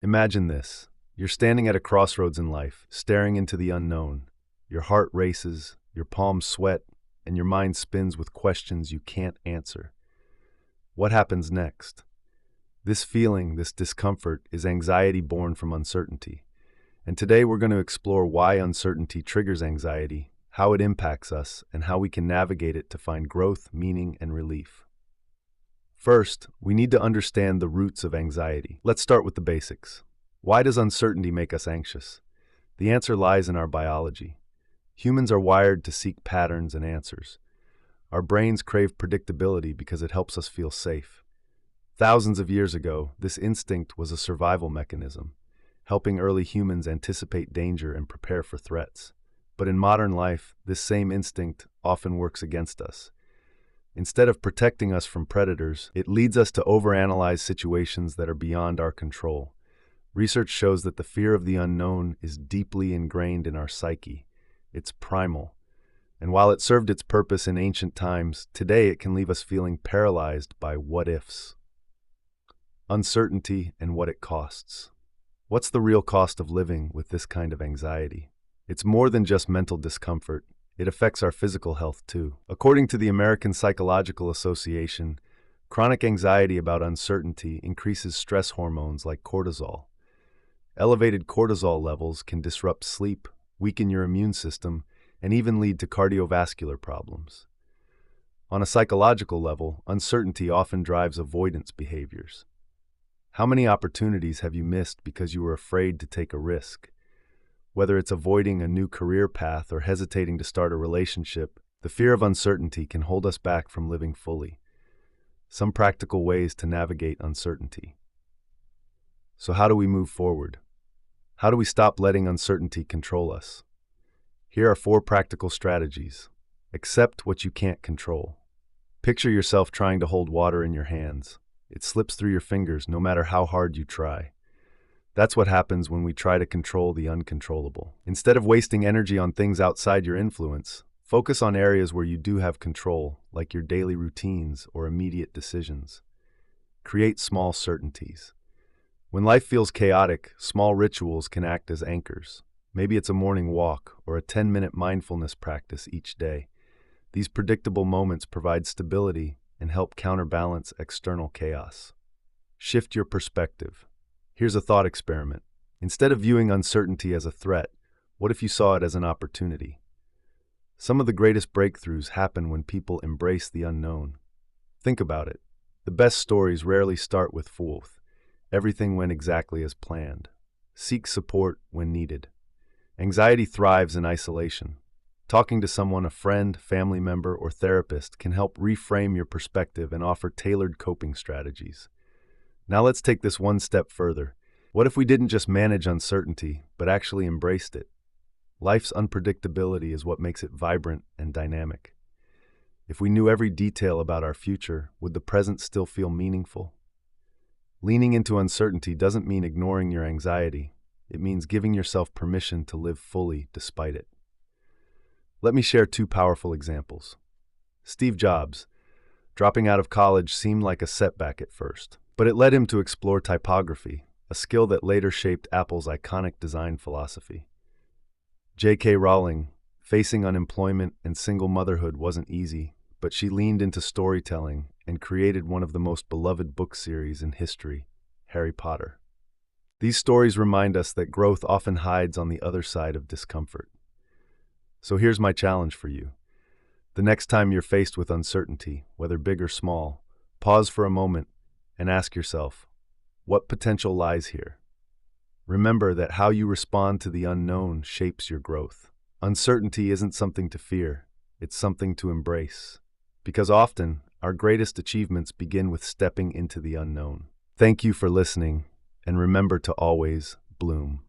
Imagine this. You're standing at a crossroads in life, staring into the unknown. Your heart races, your palms sweat, and your mind spins with questions you can't answer. What happens next? This feeling, this discomfort, is anxiety born from uncertainty. And today we're going to explore why uncertainty triggers anxiety, how it impacts us, and how we can navigate it to find growth, meaning, and relief. First, we need to understand the roots of anxiety. Let's start with the basics. Why does uncertainty make us anxious? The answer lies in our biology. Humans are wired to seek patterns and answers. Our brains crave predictability because it helps us feel safe. Thousands of years ago, this instinct was a survival mechanism, helping early humans anticipate danger and prepare for threats. But in modern life, this same instinct often works against us. Instead of protecting us from predators, it leads us to overanalyze situations that are beyond our control. Research shows that the fear of the unknown is deeply ingrained in our psyche. It's primal. And while it served its purpose in ancient times, today it can leave us feeling paralyzed by what-ifs. Uncertainty and what it costs. What's the real cost of living with this kind of anxiety? It's more than just mental discomfort. It affects our physical health too. According to the American Psychological Association, chronic anxiety about uncertainty increases stress hormones like cortisol. Elevated cortisol levels can disrupt sleep, weaken your immune system, and even lead to cardiovascular problems. On a psychological level, uncertainty often drives avoidance behaviors. How many opportunities have you missed because you were afraid to take a risk? Whether it's avoiding a new career path or hesitating to start a relationship, the fear of uncertainty can hold us back from living fully. Some practical ways to navigate uncertainty. So how do we move forward? How do we stop letting uncertainty control us? Here are 4 practical strategies. Accept what you can't control. Picture yourself trying to hold water in your hands. It slips through your fingers no matter how hard you try. That's what happens when we try to control the uncontrollable. Instead of wasting energy on things outside your influence, focus on areas where you do have control, like your daily routines or immediate decisions. Create small certainties. When life feels chaotic, small rituals can act as anchors. Maybe it's a morning walk or a 10-minute mindfulness practice each day. These predictable moments provide stability and help counterbalance external chaos. Shift your perspective. Here's a thought experiment. Instead of viewing uncertainty as a threat, what if you saw it as an opportunity? Some of the greatest breakthroughs happen when people embrace the unknown. Think about it. The best stories rarely start with "foolth." Everything went exactly as planned. Seek support when needed. Anxiety thrives in isolation. Talking to someone, a friend, family member, or therapist can help reframe your perspective and offer tailored coping strategies. Now let's take this one step further. What if we didn't just manage uncertainty, but actually embraced it? Life's unpredictability is what makes it vibrant and dynamic. If we knew every detail about our future, would the present still feel meaningful? Leaning into uncertainty doesn't mean ignoring your anxiety. It means giving yourself permission to live fully despite it. Let me share 2 powerful examples. Steve Jobs. Dropping out of college seemed like a setback at first, but it led him to explore typography, a skill that later shaped Apple's iconic design philosophy. J.K. Rowling. Facing unemployment and single motherhood wasn't easy, but she leaned into storytelling and created one of the most beloved book series in history, Harry Potter. These stories remind us that growth often hides on the other side of discomfort. So here's my challenge for you. The next time you're faced with uncertainty, whether big or small, pause for a moment and ask yourself, what potential lies here? Remember that how you respond to the unknown shapes your growth. Uncertainty isn't something to fear, it's something to embrace. Because often, our greatest achievements begin with stepping into the unknown. Thank you for listening, and remember to always bloom.